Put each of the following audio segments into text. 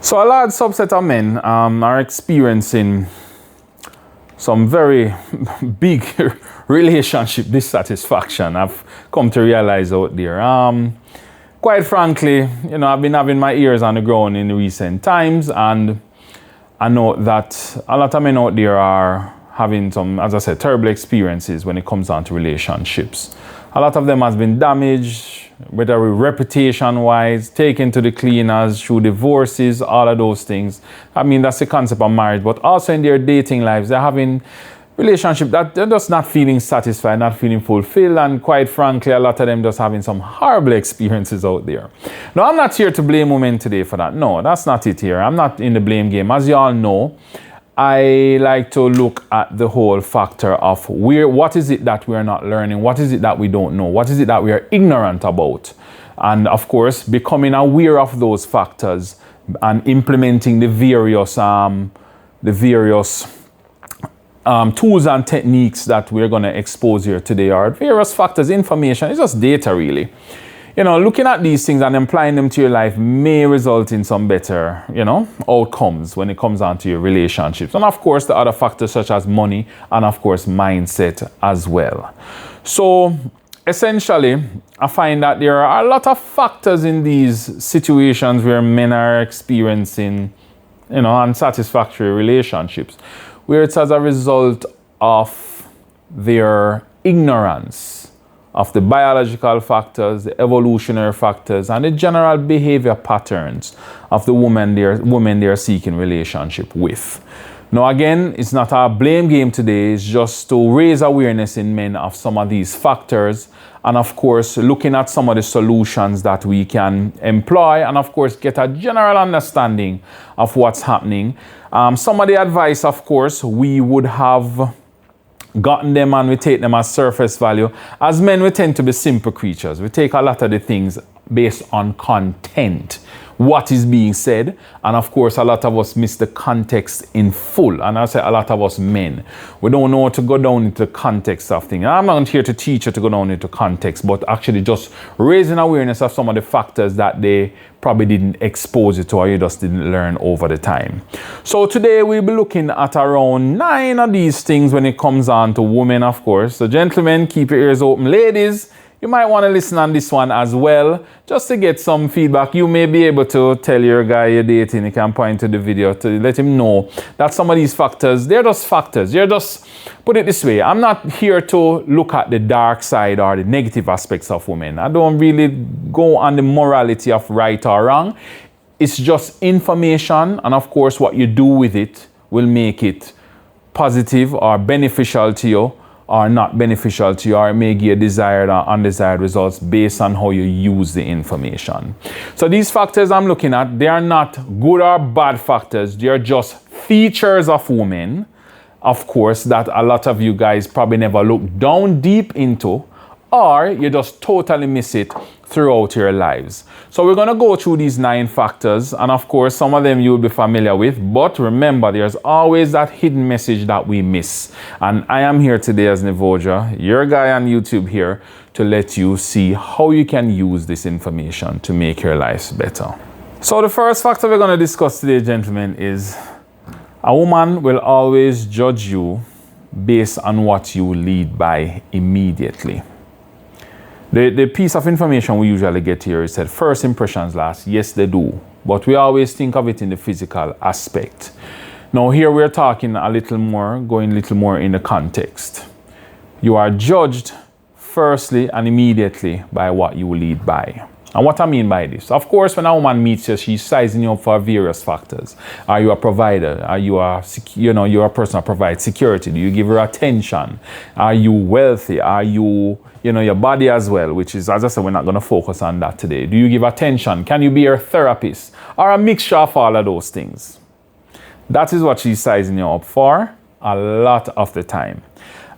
So a large subset of men are experiencing some very big relationship dissatisfaction. I've come to realize out there. Quite frankly, I've been having my ears on the ground in recent times, and I know that a lot of men out there are having some, as I said, terrible experiences when it comes down to relationships. A lot of them has been damaged, whether reputation-wise, taken to the cleaners, through divorces, all of those things. I mean, that's the concept of marriage, but also in their dating lives, they're having relationship that they're just not feeling satisfied, not feeling fulfilled, and quite frankly, a lot of them just having some horrible experiences out there. Now, I'm not here to blame women today for that. No, that's not it here. I'm not in the blame game. As you all know, I like to look at the whole factor of what is it that we're not learning? What is it that we don't know? What is it that we are ignorant about? And of course, becoming aware of those factors and implementing the various tools and techniques that we're going to expose here today are various factors, information. It's just data, really. Looking at these things and applying them to your life may result in some better, outcomes when it comes down to your relationships. And of course, the other factors such as money and of course, mindset as well. So essentially, I find that there are a lot of factors in these situations where men are experiencing, unsatisfactory relationships, where it's as a result of their ignorance of the biological factors, the evolutionary factors, and the general behavior patterns of the women they're seeking relationship with. Now again, it's not a blame game today, it's just to raise awareness in men of some of these factors, and of course looking at some of the solutions that we can employ, and of course get a general understanding of what's happening. Some of the advice, of course, we would have gotten them and we take them as surface value. As men, we tend to be simple creatures. We take a lot of the things based on content, what is being said, and of course a lot of us miss the context in full. And I say a lot of us men, we don't know how to go down into the context of things. I'm not here to teach you to go down into context, but actually just raising awareness of some of the factors that they probably didn't expose you to, or you just didn't learn over the time. So today we'll be looking at around 9 of these things when it comes on to women, of course. So gentlemen, keep your ears open. Ladies, you might want to listen on this one as well, just to get some feedback. You may be able to tell your guy you're dating, you can point to the video to let him know that some of these factors, they're just factors. You're just, put it this way, I'm not here to look at the dark side or the negative aspects of women. I don't really go on the morality of right or wrong. It's just information, and of course what you do with it will make it positive or beneficial to you, or not beneficial to you, or it may give you desired or undesired results based on how you use the information. So these factors I'm looking at, they are not good or bad factors. They are just features of women, of course, that a lot of you guys probably never look down deep into, or you just totally miss it throughout your lives. So we're going to go through these 9 factors, and of course some of them you'll be familiar with, but remember there's always that hidden message that we miss. And I am here today as Nivoja, your guy on YouTube here, to let you see how you can use this information to make your lives better. So the first factor we're going to discuss today, gentlemen, is a woman will always judge you based on what you lead by immediately. The piece of information we usually get here is that first impressions last. Yes, they do. But we always think of it in the physical aspect. Now here we're talking a little more, going a little more in the context. You are judged firstly and immediately by what you lead by. And what I mean by this, of course, when a woman meets you, she's sizing you up for various factors. Are you a provider? Are you you're a person that provides security? Do you give her attention? Are you wealthy? Are you, your body as well, which is, as I said, we're not going to focus on that today. Do you give attention? Can you be her therapist? Or a mixture of all of those things? That is what she's sizing you up for a lot of the time.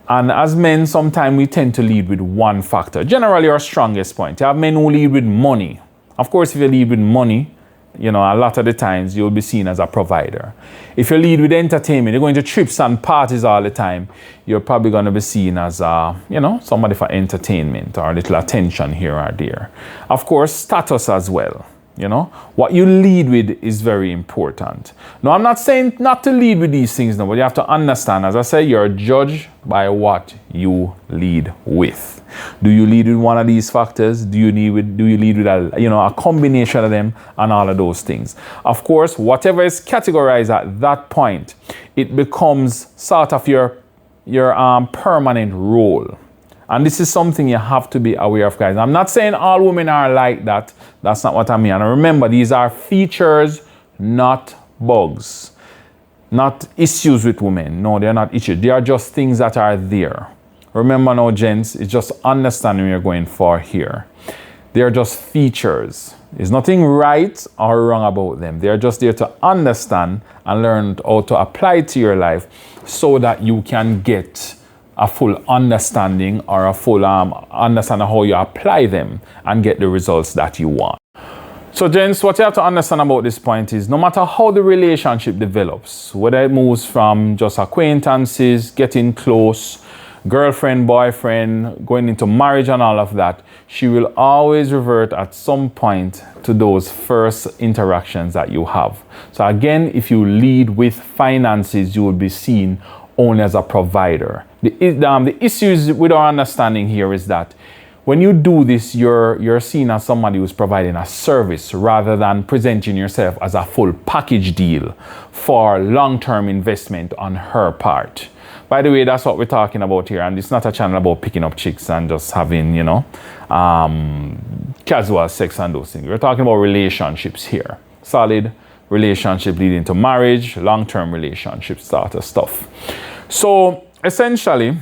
And as men, sometimes we tend to lead with one factor. Generally, our strongest point. You have men who lead with money. Of course, if you lead with money, a lot of the times you'll be seen as a provider. If you lead with entertainment, you're going to trips and parties all the time, you're probably going to be seen as, somebody for entertainment or a little attention here or there. Of course, status as well. You know, what you lead with is very important. Now, I'm not saying not to lead with these things, no, but you have to understand, as I say, you're judged by what you lead with. Do you lead with one of these factors? Do you lead with a combination of them and all of those things? Of course, whatever is categorized at that point, it becomes sort of your permanent role. And this is something you have to be aware of, guys. I'm not saying all women are like that. That's not what I mean. And remember, these are features, not bugs. Not issues with women. No, they're not issues. They are just things that are there. Remember now, gents, it's just understanding you're going for here. They're just features. There's nothing right or wrong about them. They're just there to understand and learn how to apply it to your life so that you can get a full understanding or a full understanding how you apply them and get the results that you want. So, gents, what you have to understand about this point is no matter how the relationship develops, whether it moves from just acquaintances, getting close, girlfriend, boyfriend, going into marriage and all of that, she will always revert at some point to those first interactions that you have. So again, if you lead with finances, you will be seen only as a provider. The issues with our understanding here is that when you do this, you're seen as somebody who's providing a service rather than presenting yourself as a full package deal for long-term investment on her part. By the way, that's what we're talking about here. And it's not a channel about picking up chicks and just having, casual sex and those things. We're talking about relationships here. Solid relationship leading to marriage, long-term relationship sort of stuff. So essentially,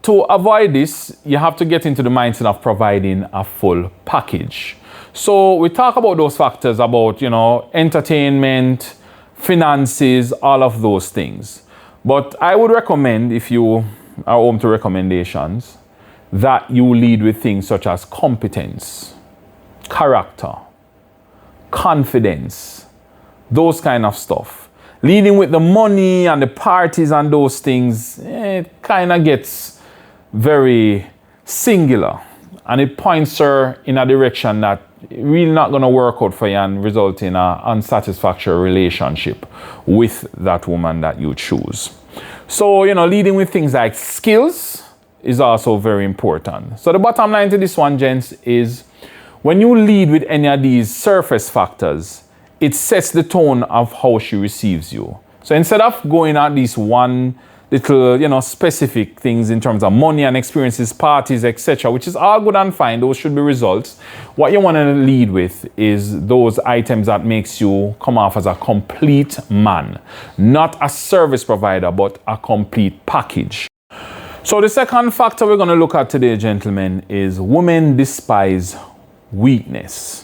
to avoid this, you have to get into the mindset of providing a full package. So we talk about those factors about, entertainment, finances, all of those things. But I would recommend, if you are open to recommendations, that you lead with things such as competence, character, confidence, those kind of stuff. Leading with the money and the parties and those things, it kind of gets very singular. And it points her in a direction that really not going to work out for you and result in an unsatisfactory relationship with that woman that you choose. So, leading with things like skills is also very important. So the bottom line to this one, gents, is when you lead with any of these surface factors, it sets the tone of how she receives you. So instead of going at these one little, specific things in terms of money and experiences, parties, etc., which is all good and fine, those should be results. What you want to lead with is those items that makes you come off as a complete man, not a service provider, but a complete package. So the second factor we're going to look at today, gentlemen, is women despise weakness.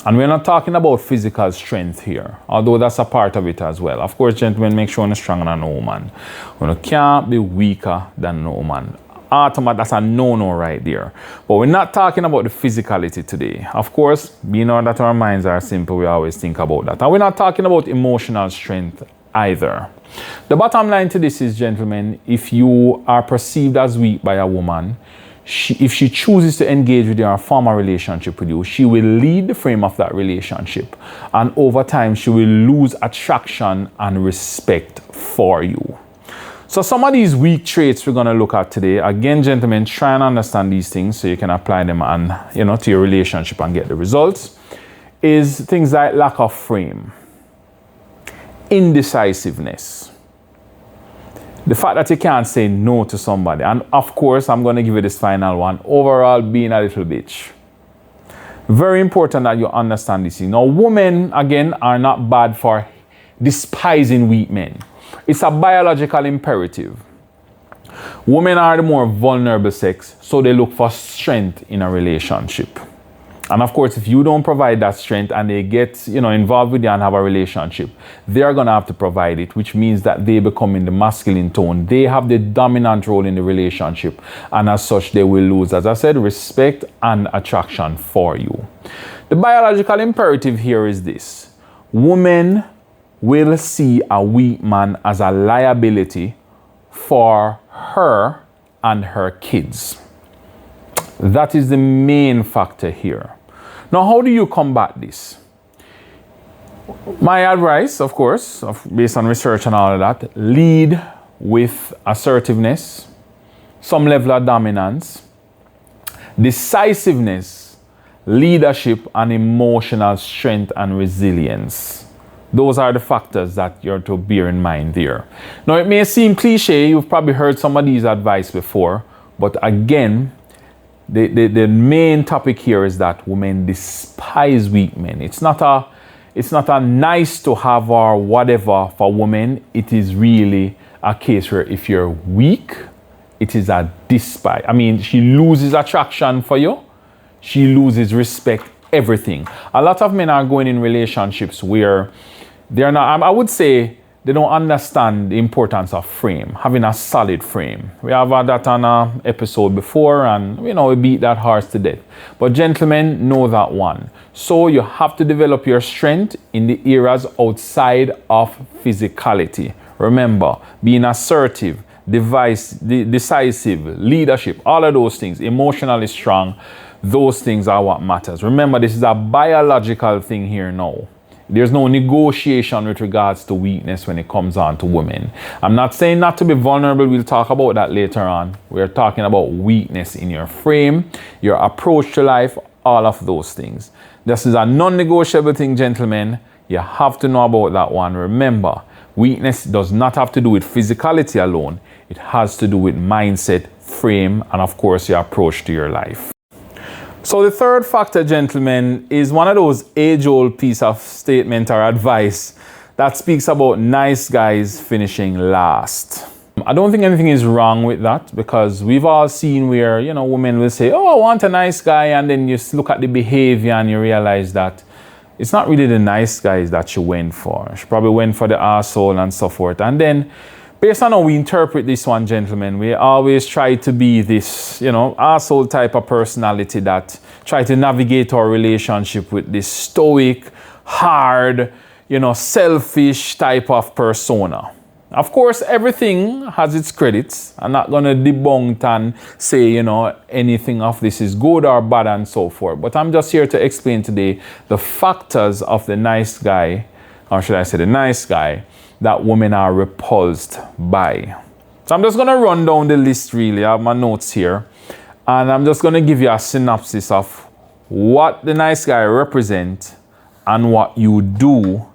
And we're not talking about physical strength here, although that's a part of it as well. Of course, gentlemen, make sure you're stronger than no woman. You can't be weaker than no woman. That's a no-no right there. But we're not talking about the physicality today. Of course, being that our minds are simple, we always think about that. And we're not talking about emotional strength either. The bottom line to this is, gentlemen, if you are perceived as weak by a woman, if she chooses to engage with you or form a relationship with you, she will lead the frame of that relationship. And over time, she will lose attraction and respect for you. So some of these weak traits we're going to look at today. Again, gentlemen, try and understand these things so you can apply them and, to your relationship and get the results. Is things like lack of frame, indecisiveness, the fact that you can't say no to somebody. And of course, I'm going to give you this final one. Overall, being a little bitch. Very important that you understand this. Now, women, again, are not bad for despising weak men. It's a biological imperative. Women are the more vulnerable sex, so they look for strength in a relationship. And of course, if you don't provide that strength and they get, involved with you and have a relationship, they're going to have to provide it, which means that they become in the masculine tone. They have the dominant role in the relationship. And as such, they will lose, as I said, respect and attraction for you. The biological imperative here is this. Women will see a weak man as a liability for her and her kids. That is the main factor here. Now, how do you combat this? My advice, of course, based on research and all of that, lead with assertiveness, some level of dominance, decisiveness, leadership, and emotional strength and resilience. Those are the factors that you're to bear in mind there. Now, it may seem cliche, you've probably heard some of these advice before, but again, the main topic here is that women despise weak men. It's not a nice to have or whatever for women. It is really a case where if you're weak, it is a despise. I mean, she loses attraction for you. She loses respect, everything. A lot of men are going in relationships where they're not, I would say, they don't understand the importance of frame, having a solid frame. We have had that on an episode before, and we beat that horse to death. But gentlemen, know that one. So you have to develop your strength in the areas outside of physicality. Remember, being assertive, decisive, leadership, all of those things, emotionally strong, those things are what matters. Remember, this is a biological thing here now. There's no negotiation with regards to weakness when it comes on to women. I'm not saying not to be vulnerable. We'll talk about that later on. We're talking about weakness in your frame, your approach to life, all of those things. This is a non-negotiable thing, gentlemen. You have to know about that one. Remember, weakness does not have to do with physicality alone. It has to do with mindset, frame, and of course, your approach to your life. So the third factor, gentlemen, is one of those age-old piece of statement or advice that speaks about nice guys finishing last. I don't think anything is wrong with that, because we've all seen where, women will say, oh, I want a nice guy, and then you look at the behavior and you realize that it's not really the nice guys that she went for. She probably went for the arsehole and so forth. And then, based on how we interpret this one, gentlemen, we always try to be this, arsehole type of personality that try to navigate our relationship with this stoic, hard, selfish type of persona. Of course, everything has its credits. I'm not going to debunk and say, anything of this is good or bad and so forth. But I'm just here to explain today the factors of the nice guy, or should I say the nice guy, that women are repulsed by. So I'm just going to run down the list really. I have my notes here. And I'm just going to give you a synopsis of what the nice guy represents and what you do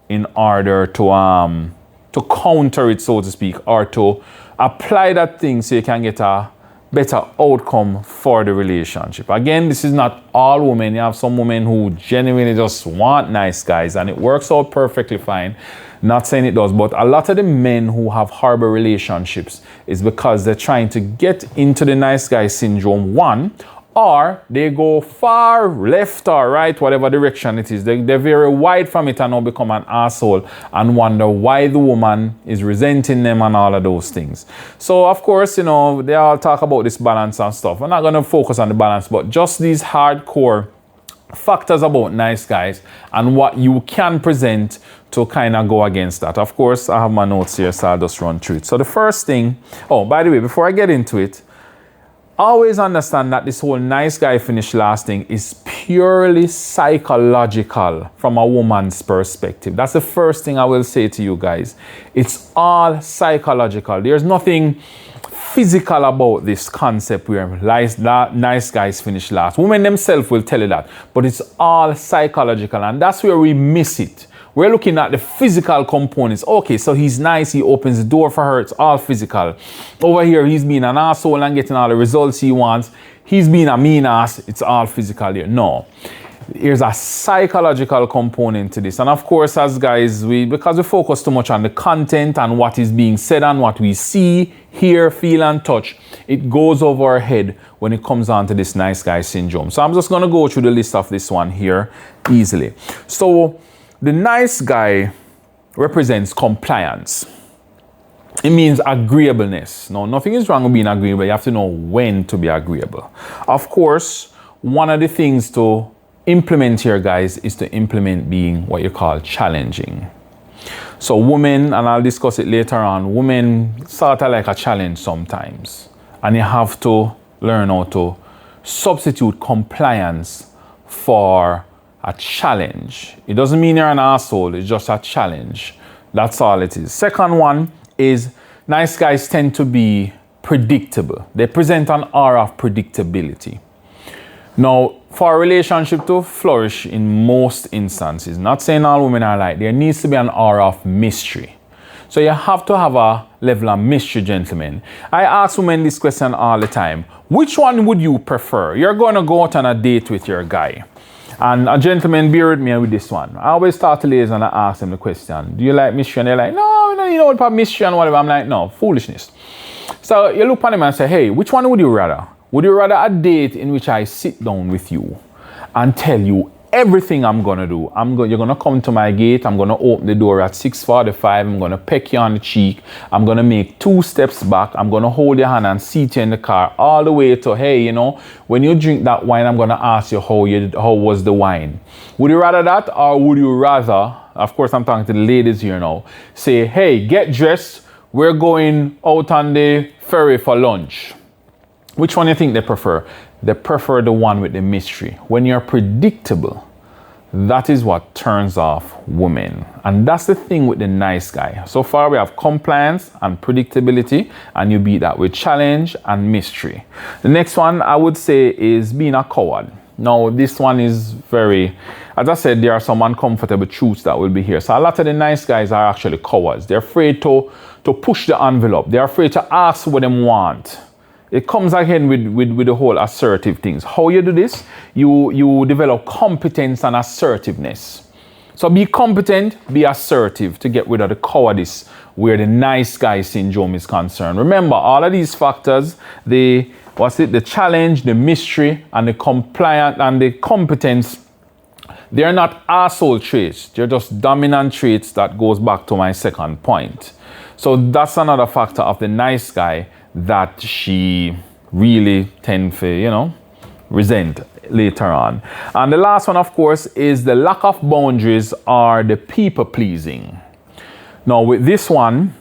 in order to counter it, so to speak, or to apply that thing so you can get a better outcome for the relationship. Again, this is not all women. You have some women who genuinely just want nice guys and it works out perfectly fine. Not saying it does, but a lot of the men who have horrible relationships is because they're trying to get into the nice guy syndrome, one, or they go far left or right, whatever direction it is. They're very wide from it and now become an asshole and wonder why the woman is resenting them and all of those things. So, of course, they all talk about this balance and stuff. I'm not going to focus on the balance, but just these hardcore factors about nice guys and what you can present to kind of go against that. Of course, I have my notes here, so I'll just run through it. So the first thing, by the way, before I get into it, always understand that this whole nice guy finish last thing is purely psychological from a woman's perspective. That's the first thing I will say to you guys. It's all psychological. There's nothing physical about this concept where nice guys finish last. Women themselves will tell you that, but it's all psychological, and that's where we miss it. We're looking at the physical components. Okay, so he's nice, he opens the door for her, it's all physical. Over here, he's being an asshole and getting all the results he wants. He's being a mean ass, it's all physical here. No. There's a psychological component to this. And of course, as guys, because we focus too much on the content and what is being said and what we see, hear, feel, and touch, it goes over our head when it comes on to this nice guy syndrome. So I'm just going to go through the list of this one here easily. So the nice guy represents compliance. It means agreeableness. No, nothing is wrong with being agreeable. You have to know when to be agreeable. Of course, one of the things to implement here, guys, is to implement being what you call challenging. So women, and I'll discuss it later on, women sort of like a challenge sometimes. And you have to learn how to substitute compliance for a challenge. It doesn't mean you're an asshole, it's just a challenge. That's all it is. Second one is nice guys tend to be predictable. They present an aura of predictability. Now, for a relationship to flourish in most instances, not saying all women are like, there needs to be an aura of mystery. So you have to have a level of mystery, gentlemen. I ask women this question all the time. Which one would you prefer? You're going to go out on a date with your guy. And a gentleman, bear with me with this one. I always start to ladies and I ask them the question, do you like mystery? And they're like, no, you know what about mystery and whatever. I'm like, no, foolishness. So you look at them and say, hey, which one would you rather? Would you rather a date in which I sit down with you and tell you everything I'm going to do? You're going to come to my gate. I'm going to open the door at 6:45. I'm going to peck you on the cheek. I'm going to make 2 steps back. I'm going to hold your hand and seat you in the car all the way to, hey, you know, when you drink that wine, I'm going to ask you how was the wine. Would you rather that, or would you rather, of course, I'm talking to the ladies here now, say, hey, get dressed. We're going out on the ferry for lunch. Which one do you think they prefer? They prefer the one with the mystery. When you're predictable, that is what turns off women. And that's the thing with the nice guy. So far we have compliance and predictability, and you beat that with challenge and mystery. The next one I would say is being a coward. Now this one is very, as I said, there are some uncomfortable truths that will be here. So a lot of the nice guys are actually cowards. They're afraid to push the envelope. They're afraid to ask what they want. It comes again with the whole assertive things. How you do this? You develop competence and assertiveness. So be competent, be assertive to get rid of the cowardice where the nice guy syndrome is concerned. Remember, all of these factors, the challenge, the mystery, and the compliant and the competence, they're not asshole traits. They're just dominant traits that goes back to my second point. So that's another factor of the nice guy that she really tend to, resent later on. And the last one, of course, is the lack of boundaries or the people pleasing. Now with this one,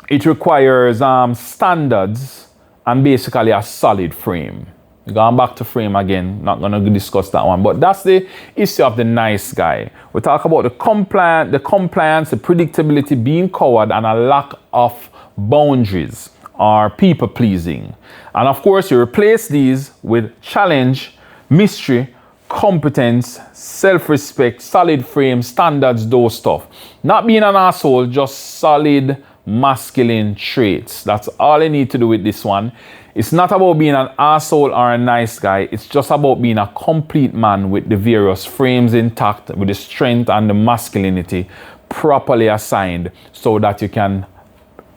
it requires standards and basically a solid frame. Going back to frame again, not going to discuss that one, but that's the issue of the nice guy. We talk about the compliance, the predictability, being coward, and a lack of boundaries or people pleasing. And of course, you replace these with challenge, mystery, competence, self-respect, solid frame, standards, those stuff. Not being an asshole, just solid masculine traits. That's all I need to do with this one. It's not about being an asshole or a nice guy. It's just about being a complete man with the various frames intact, with the strength and the masculinity properly assigned, so that you can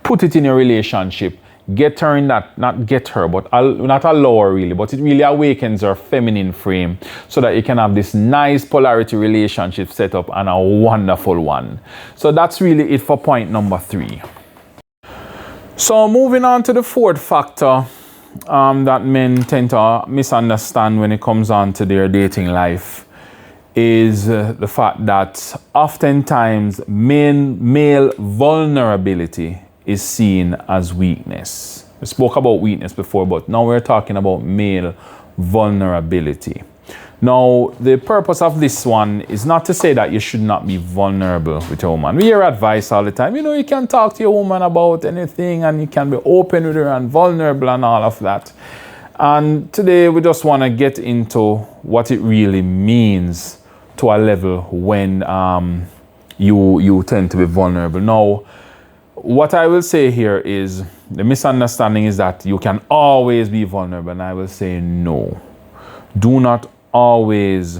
put it in your relationship, get her in that, not get her, but not allow her really, but it really awakens her feminine frame so that you can have this nice polarity relationship set up, and a wonderful one. So that's really it for point number 3. So moving on to the fourth factor that men tend to misunderstand when it comes on to their dating life is the fact that oftentimes male vulnerability is seen as weakness. We spoke about weakness before, but now we're talking about male vulnerability. Now, the purpose of this one is not to say that you should not be vulnerable with your woman. We hear advice all the time. You can talk to your woman about anything, and you can be open with her and vulnerable and all of that. And today we just want to get into what it really means to a level when you tend to be vulnerable. Now, what I will say here is the misunderstanding is that you can always be vulnerable, and I will say no. Do not always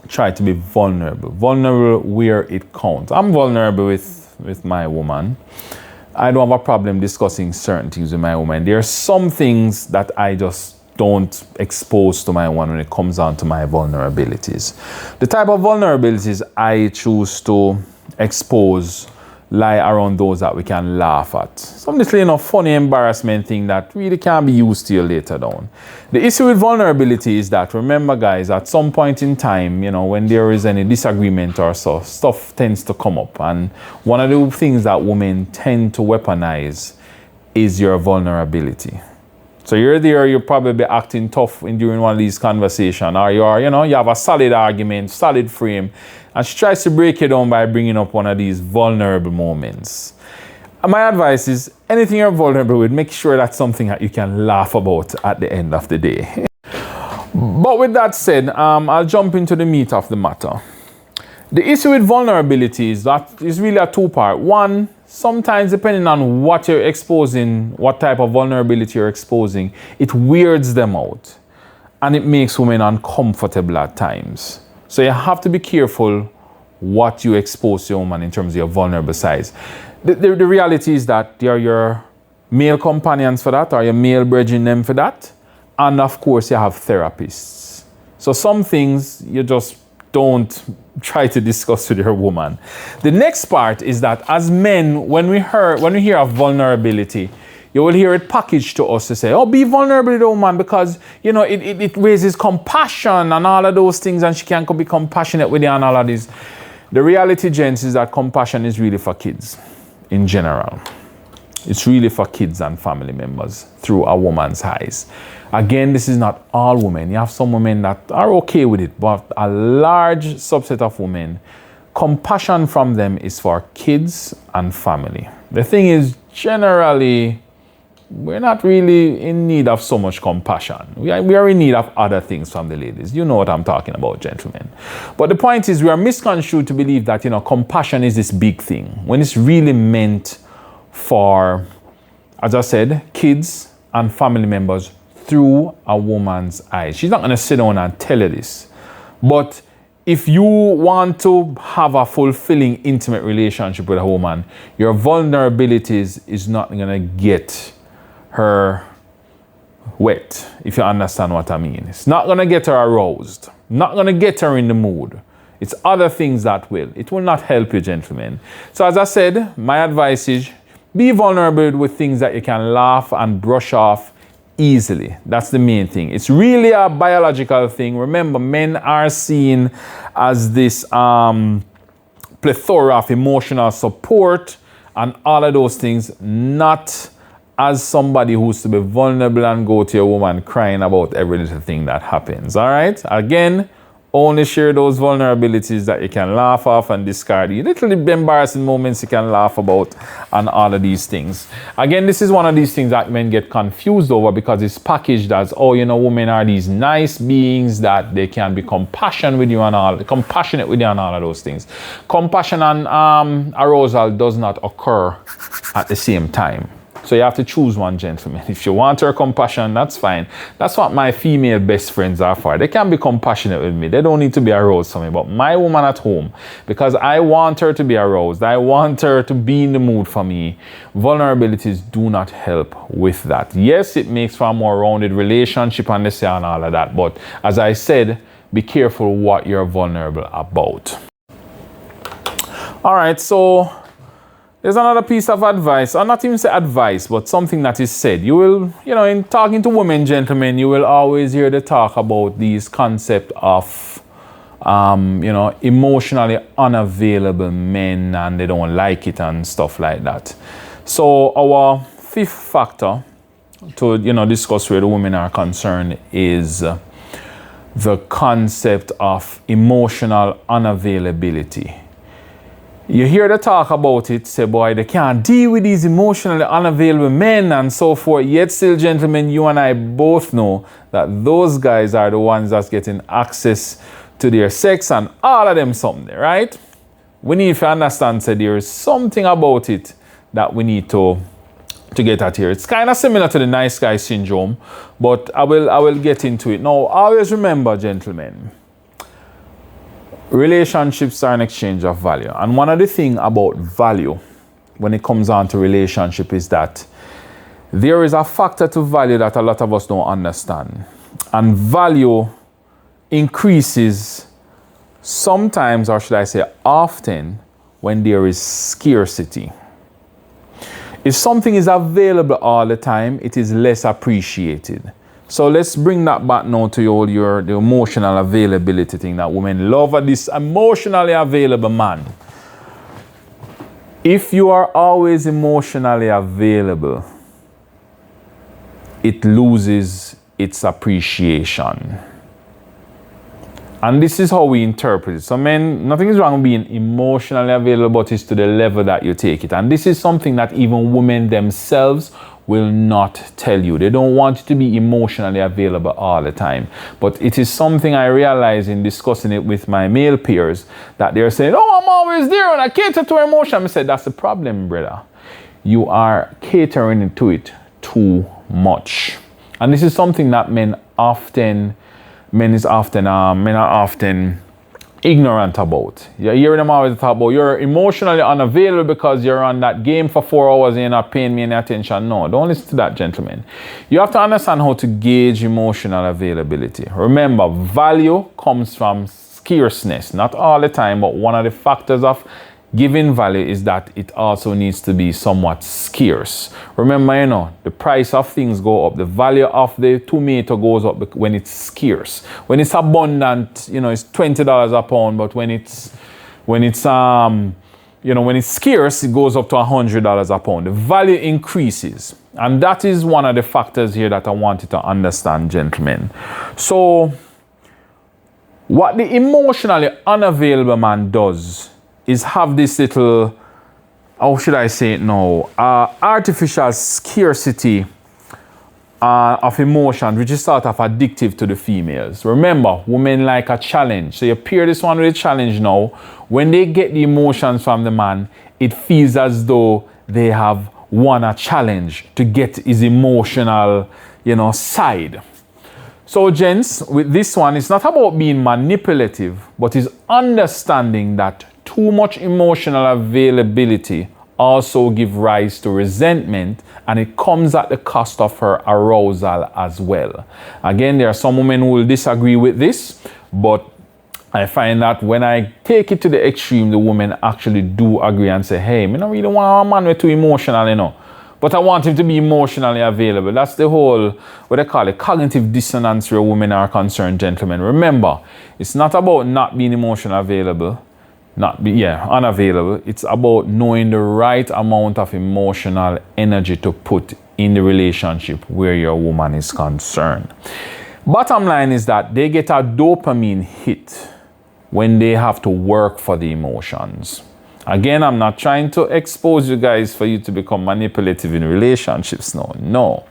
try to be vulnerable. Vulnerable where it counts. I'm vulnerable with my woman. I don't have a problem discussing certain things with my woman. There are some things that I just don't expose to my woman when it comes down to my vulnerabilities. The type of vulnerabilities I choose to expose lie around those that we can laugh at. Some little funny embarrassment thing that really can't be used till later down. The issue with vulnerability is that, remember guys, at some point in time, when there is any disagreement or so, stuff tends to come up. And one of the things that women tend to weaponize is your vulnerability. So you're there, you're probably acting tough during one of these conversations, or you are, you have a solid argument, solid frame, and she tries to break it down by bringing up one of these vulnerable moments. And my advice is, anything you're vulnerable with, make sure that's something that you can laugh about at the end of the day. But with that said, I'll jump into the meat of the matter. The issue with vulnerability is that it's really a two-part. One, sometimes depending on what you're exposing, what type of vulnerability you're exposing, it weirds them out and it makes women uncomfortable at times. So you have to be careful what you expose to a woman in terms of your vulnerable sides. The reality is that there are your male companions for that, or your male brethren them for that. And of course, you have therapists. So some things you just don't try to discuss with your woman. The next part is that as men, when we hear of vulnerability, you will hear it packaged to us to say, oh, be vulnerable to the woman because, it raises compassion and all of those things, and she can be compassionate with you and all of this. The reality, gents, is that compassion is really for kids in general. It's really for kids and family members through a woman's eyes. Again, this is not all women. You have some women that are okay with it, but a large subset of women, compassion from them is for kids and family. The thing is, generally, we're not really in need of so much compassion. We are in need of other things from the ladies. You know what I'm talking about, gentlemen. But the point is, we are misconstrued to believe that, compassion is this big thing, when it's really meant for, as I said, kids and family members through a woman's eyes. She's not going to sit down and tell you this. But if you want to have a fulfilling, intimate relationship with a woman, your vulnerabilities is not going to get her wet, if you understand what I mean. It's not going to get her aroused. Not going to get her in the mood. It's other things that will. It will not help you, gentlemen. So as I said, my advice is be vulnerable with things that you can laugh and brush off easily. That's the main thing. It's really a biological thing. Remember, men are seen as this plethora of emotional support and all of those things, not as somebody who's to be vulnerable and go to a woman crying about every little thing that happens. All right? Again, only share those vulnerabilities that you can laugh off and discard. The little embarrassing moments you can laugh about and all of these things. Again, this is one of these things that men get confused over because it's packaged as, women are these nice beings that they can be compassionate with you and all of those things. Compassion and arousal does not occur at the same time. So you have to choose one, gentlemen. If you want her compassion, that's fine. That's what my female best friends are for. They can be compassionate with me. They don't need to be aroused for me. But my woman at home, because I want her to be aroused, I want her to be in the mood for me, vulnerabilities do not help with that. Yes, it makes for a more rounded relationship and all of that. But as I said, be careful what you're vulnerable about. All right, so there's another piece of advice, or not even say advice, but something that is said. You will, in talking to women, gentlemen, you will always hear the talk about these concept of, emotionally unavailable men, and they don't like it and stuff like that. So our fifth factor to, discuss where the women are concerned is the concept of emotional unavailability. You hear the talk about it, say, boy, they can't deal with these emotionally unavailable men and so forth. Yet still, gentlemen, you and I both know that those guys are the ones that's getting access to their sex and all of them something, right? We need to understand that there is something about it that we need to get at here. It's kind of similar to the nice guy syndrome, but I will get into it. Now, always remember, gentlemen, relationships are an exchange of value. And one of the things about value when it comes on to relationship is that there is a factor to value that a lot of us don't understand. And value increases sometimes, or should I say often, when there is scarcity. If something is available all the time, it is less appreciated. So let's bring that back now to the emotional availability thing that women love, this emotionally available man. If you are always emotionally available, it loses its appreciation. And this is how we interpret it. So men, nothing is wrong with being emotionally available, but it's to the level that you take it. And this is something that even women themselves will not tell you. They don't want you to be emotionally available all the time. But it is something I realize in discussing it with my male peers, that they're saying, oh, I'm always there and I cater to emotion. I said, that's the problem, brother. You are catering to it too much. And this is something that men are often ignorant about. You hear them always talk about you're emotionally unavailable because you're on that game for 4 hours and you're not paying me any attention. No, don't listen to that, gentlemen. You have to understand how to gauge emotional availability. Remember, value comes from scarceness. Not all the time, but one of the factors of giving value is that it also needs to be somewhat scarce. Remember, the price of things go up. The value of the tomato goes up when it's scarce. When it's abundant, it's $20 a pound, but when it's scarce, it goes up to $100 a pound. The value increases. And that is one of the factors here that I want you to understand, gentlemen. So, what the emotionally unavailable man does is have this little, how should I say it now, artificial scarcity of emotion, which is sort of addictive to the females. Remember, women like a challenge. So you pair this one with a challenge now. When they get the emotions from the man, it feels as though they have won a challenge to get his emotional, side. So, gents, with this one, it's not about being manipulative, but it's understanding that too much emotional availability also gives rise to resentment, and it comes at the cost of her arousal as well. Again, there are some women who will disagree with this, but I find that when I take it to the extreme, the women actually do agree and say, hey, I don't really want a man with too emotional, but I want him to be emotionally available. That's the whole, what they call it, cognitive dissonance where women are concerned, gentlemen. Remember, it's not about not being emotionally available, unavailable. It's about knowing the right amount of emotional energy to put in the relationship where your woman is concerned. Bottom line is that they get a dopamine hit when they have to work for the emotions. Again, I'm not trying to expose you guys for you to become manipulative in relationships. No.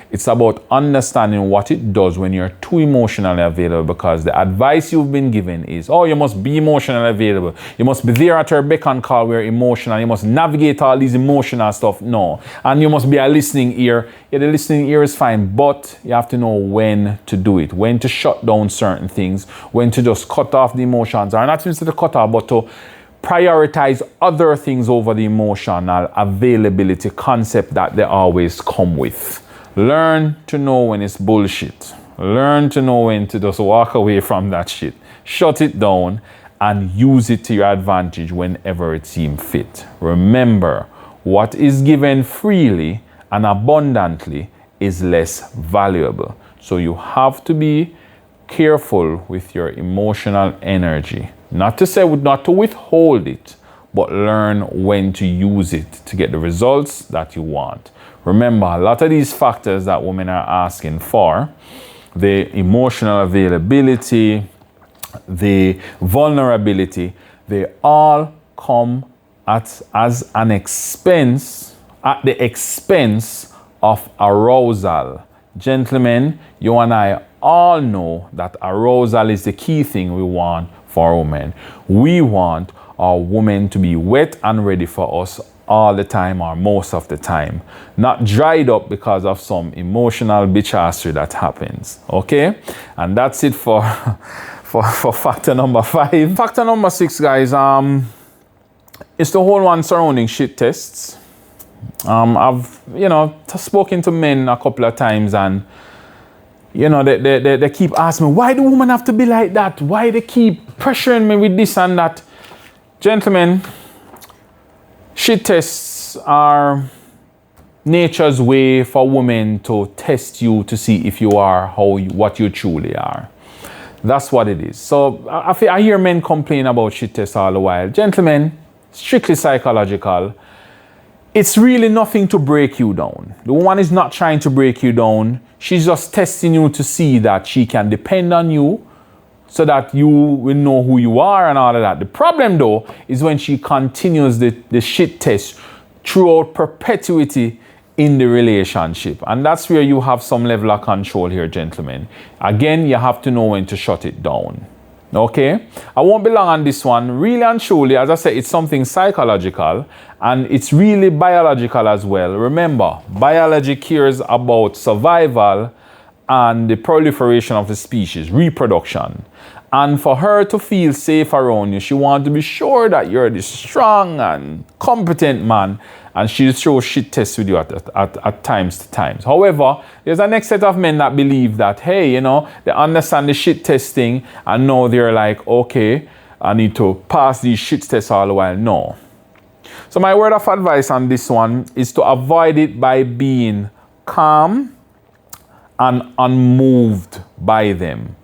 It's about understanding what it does when you're too emotionally available, because the advice you've been given is, you must be emotionally available. You must be there at her beck and call where emotional. You must navigate all these emotional stuff. No. And you must be a listening ear. Yeah, the listening ear is fine, but you have to know when to do it, when to shut down certain things, when to just cut off the emotions, or not just to cut off, but to prioritize other things over the emotional availability concept that they always come with. Learn to know when it's bullshit. Learn to know when to just walk away from that shit. Shut it down and use it to your advantage whenever it seems fit. Remember, what is given freely and abundantly is less valuable. So you have to be careful with your emotional energy. Not to say not to withhold it, but learn when to use it to get the results that you want. Remember, a lot of these factors that women are asking for, the emotional availability, the vulnerability, they all come at the expense of arousal. Gentlemen, you and I all know that arousal is the key thing we want for women. We want our women to be wet and ready for us all the time, or most of the time, not dried up because of some emotional bitchassery that happens. Okay, and that's it for factor number 5. Factor number 6, guys, is the whole one surrounding shit tests. I've spoken to men a couple of times, and they keep asking me, why do women have to be like that? Why they keep pressuring me with this and that? Gentlemen, shit tests are nature's way for women to test you to see if you are what you truly are. That's what it is. So I hear men complain about shit tests all the while. Gentlemen, strictly psychological. it's really nothing to break you down. The woman is not trying to break you down. She's just testing you to see that she can depend on you so that you will know who you are and all of that. The problem though is when she continues the shit test throughout perpetuity in the relationship. And that's where you have some level of control here, gentlemen. Again, you have to know when to shut it down. Okay, I won't be long on this one. Really and truly, as I said, it's something psychological and it's really biological as well. Remember, biology cares about survival and the proliferation of the species, reproduction. And for her to feel safe around you, she wants to be sure that you're this strong and competent man, and she'll show shit tests with you at times to times. However, there's a next set of men that believe that, hey, you know, they understand the shit testing and now they're like, okay, I need to pass these shit tests all the while. No. So my word of advice on this one is to avoid it by being calm and unmoved by them.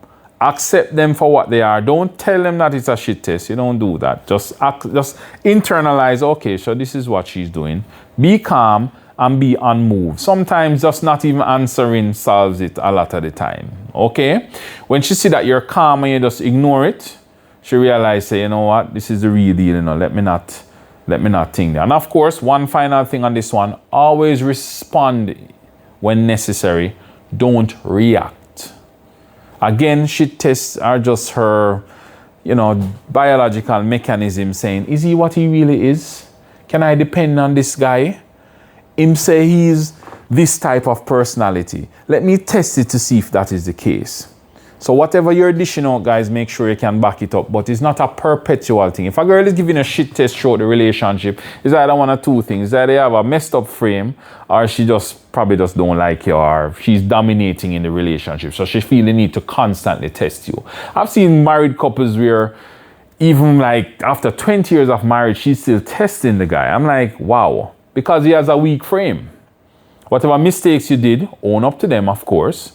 Accept them for what they are. Don't tell them that it's a shit test. You don't do that. Just internalize, okay, so this is what she's doing. Be calm and be unmoved. Sometimes just not even answering solves it a lot of the time. Okay? When she see that you're calm and you just ignore it, she realizes, say, you know what, this is the real deal, you know, let me not think that. And of course, one final thing on this one, always respond when necessary. Don't react. Again, shit tests are just her, you know, biological mechanism saying, is he what he really is? Can I depend on this guy? Him say he's this type of personality. Let me test it to see if that is the case. So whatever you're dishing out, guys, make sure you can back it up. But it's not a perpetual thing. If a girl is giving a shit test throughout the relationship, it's either one of two things. Either they have a messed up frame or she just probably just don't like you or she's dominating in the relationship. So she feel the need to constantly test you. I've seen married couples where even like after 20 years of marriage, she's still testing the guy. I'm like, wow, because he has a weak frame. Whatever mistakes you did, own up to them, of course.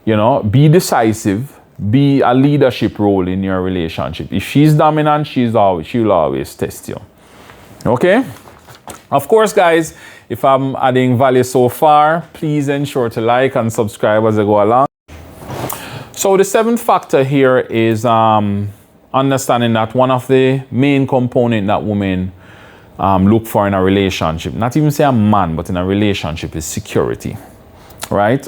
You know, be decisive, be a leadership role in your relationship. If she's dominant, she'll always test you. Okay? Of course, guys, if I'm adding value so far, please ensure to like and subscribe as I go along. So the seventh factor here is understanding that one of the main components that women look for in a relationship, not even say a man, but in a relationship, is security, right?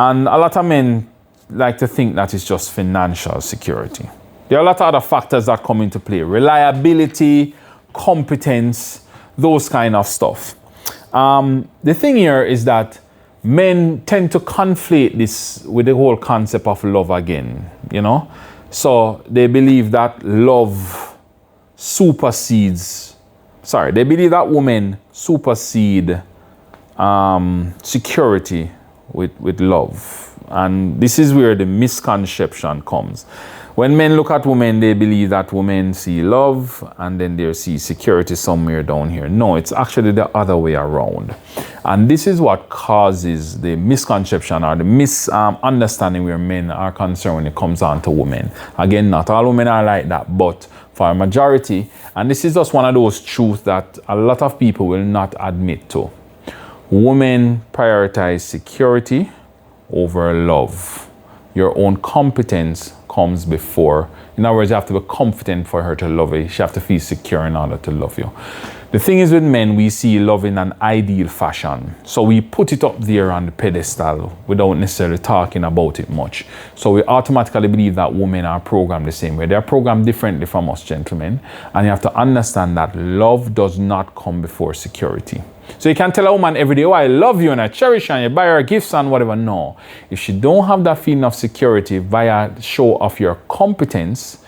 And a lot of men like to think that it's just financial security. There are a lot of other factors that come into play. Reliability, competence, those kind of stuff. The thing here is that men tend to conflate this with the whole concept of love again, you know? So they believe that they believe that women supersede security with love. And this is where the misconception comes. When men look at women, they believe that women see love and then they see security somewhere down here. No, it's actually the other way around. And this is what causes the misconception or the misunderstanding where men are concerned when it comes on to women. Again, not all women are like that, but for a majority, and this is just one of those truths that a lot of people will not admit to. Women prioritize security over love. Your own competence comes before. In other words, you have to be confident for her to love you. She have to feel secure in order to love you. The thing is with men, we see love in an ideal fashion. So we put it up there on the pedestal without necessarily talking about it much. So we automatically believe that women are programmed the same way. They are programmed differently from us, gentlemen. And you have to understand that love does not come before security. So you can tell a woman every day, oh, I love you and I cherish you and you buy her gifts and whatever. No. If she don't have that feeling of security via show of your competence,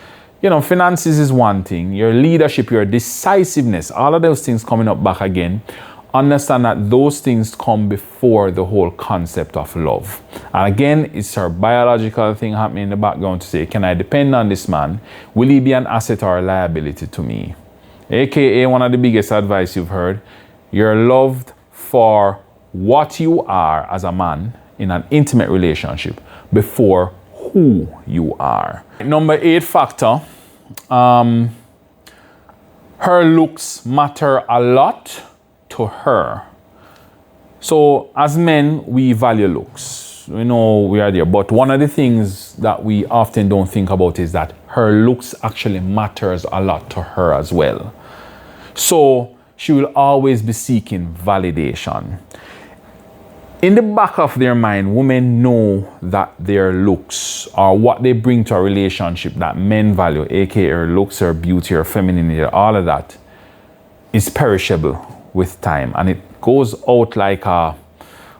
you know, finances is one thing, your leadership, your decisiveness, all of those things coming up back again, understand that those things come before the whole concept of love. And again, it's our biological thing happening in the background to say, can I depend on this man? Will he be an asset or a liability to me? AKA one of the biggest advice you've heard, you're loved for what you are as a man in an intimate relationship before who you are. Number 8 factor, Her looks matter a lot to her. So as men, we value looks. We know we are there. But one of the things that we often don't think about is that her looks actually matters a lot to her as well. So she will always be seeking validation. In the back of their mind, women know that their looks or what they bring to a relationship that men value, aka her looks, her beauty, her femininity, all of that, is perishable with time. And it goes out like a,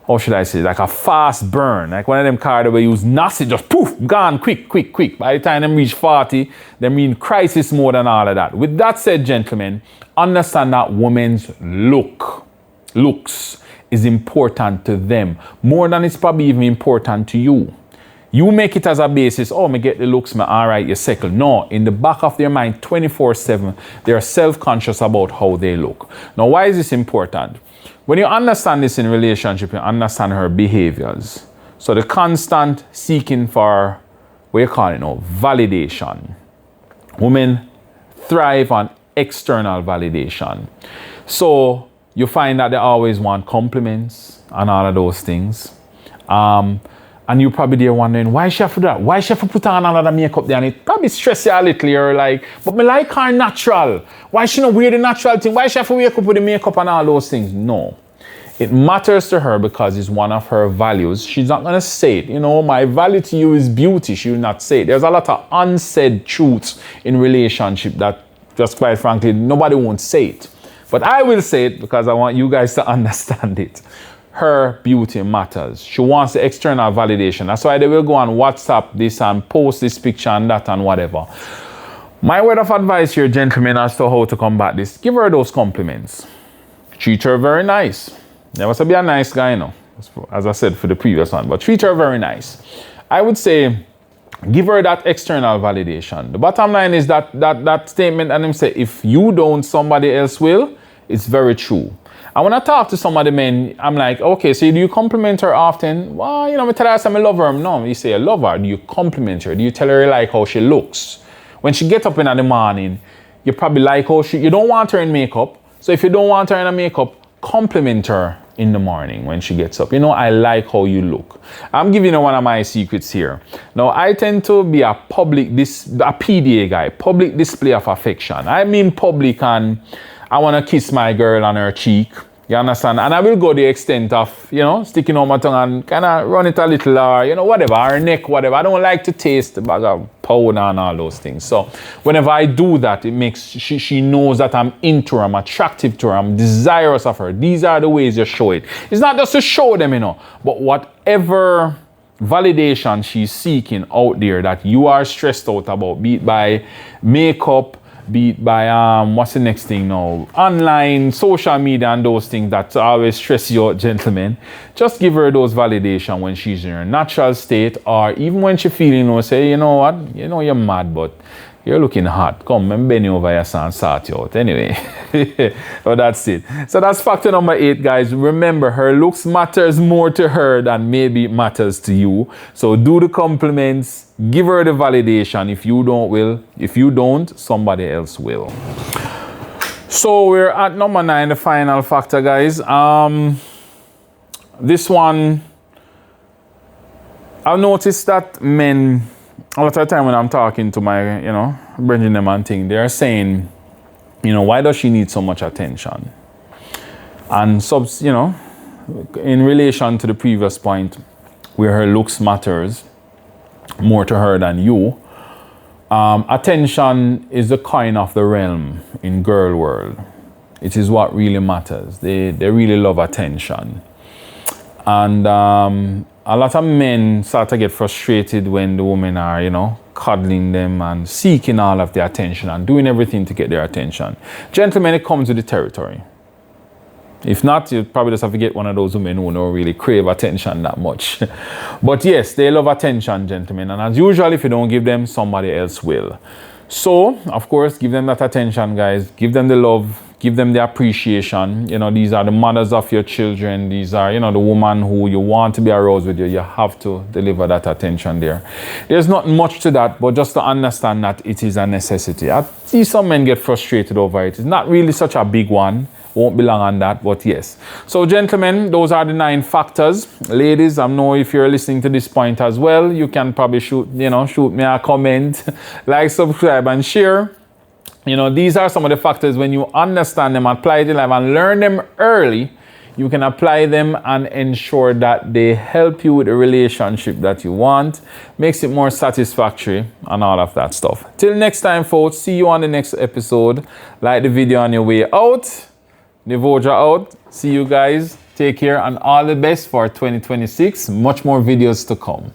how should I say, like a fast burn. Like one of them cars that we use nasty, just poof, gone, quick. By the time they reach 40, they're in crisis mode and all of that. With that said, gentlemen, understand that women's looks is important to them more than it's probably even important to you. You make it as a basis, oh, me get the looks, me all right, you settle. No, in the back of their mind, 24/7, they're self-conscious about how they look. Now, why is this important? When you understand this in relationship, you understand her behaviors. So the constant seeking for, what you call it now, validation. Women thrive on external validation. So you find that they always want compliments and all of those things. And you probably there wondering, why she have to do that? Why she have to put on all of the makeup there? And it probably stress you a little. You're like, but me like her natural. Why she not wear the natural thing? Why she have to wake up with the makeup and all those things? No. It matters to her because it's one of her values. She's not going to say it. You know, my value to you is beauty. She will not say it. There's a lot of unsaid truths in relationship that, just quite frankly, nobody won't say it. But I will say it because I want you guys to understand it. Her beauty matters. She wants the external validation. That's why they will go on WhatsApp this and post this picture and that and whatever. My word of advice here, gentlemen, as to how to combat this, give her those compliments. Treat her very nice. Never say be a nice guy, you know, as I said for the previous one, but treat her very nice. I would say give her that external validation. The bottom line is that statement and him say, if you don't, somebody else will. It's very true. And when I talk to some of the men, I'm like, okay, so do you compliment her often? Well, you know, I tell her I love her. No, you say I love her. Do you compliment her? Do you tell her you like how she looks? When she gets up in the morning, you probably like how you don't want her in makeup. So if you don't want her in makeup, compliment her in the morning when she gets up. You know, I like how you look. I'm giving you one of my secrets here. Now, I tend to be a PDA guy, public display of affection. I mean public, and I want to kiss my girl on her cheek. You understand? And I will go the extent of, you know, sticking on my tongue and kind of run it a little, or, you know, whatever, her neck, whatever. I don't like to taste the bag of powder and all those things. So whenever I do that, it makes, she knows that I'm into her, I'm attractive to her, I'm desirous of her. These are the ways you show it. It's not just to show them, you know, but whatever validation she's seeking out there that you are stressed out about, be it by makeup, be it by what's the next thing now, online, social media, and those things that always stress you out, gentlemen. Just give her those validation when she's in her natural state, or even when she feeling, you know, say, you know what, you know, you're mad, but you're looking hot. Come and bend over here and sort you out. Anyway, so that's it. So that's factor number 8, guys. Remember, her looks matters more to her than maybe it matters to you. So do the compliments, give her the validation. If you don't, somebody else will. So we're at number 9, the final factor, guys. This one, I've noticed that men, a lot of time when I'm talking to my, you know, bringing them and thing, they're saying, you know, why does she need so much attention? And you know, in relation to the previous point, where her looks matters more to her than you, attention is the coin of the realm in girl world. It is what really matters. They really love attention. And a lot of men start to get frustrated when the women are, you know, cuddling them and seeking all of their attention and doing everything to get their attention. Gentlemen, it comes with the territory. If not, you probably just have to get one of those women who don't really crave attention that much. But yes, they love attention, gentlemen. And as usual, if you don't give them, somebody else will. So, of course, give them that attention, guys. Give them the love. Give them the appreciation. You know, these are the mothers of your children. These are, you know, the woman who you want to be aroused with you. You have to deliver that attention there. There's not much to that, but just to understand that it is a necessity. I see some men get frustrated over it. It's not really such a big one. Won't be long on that, but yes. So gentlemen, those are the 9 factors. Ladies, I know if you're listening to this point as well, you can probably shoot me a comment, like, subscribe, and share. You know, these are some of the factors. When you understand them, apply it in life, and learn them early, you can apply them and ensure that they help you with the relationship that you want, makes it more satisfactory, and all of that stuff. Till next time, folks, see you on the next episode. Like the video on your way out. Nivoja out. See you guys. Take care and all the best for 2026. Much more videos to come.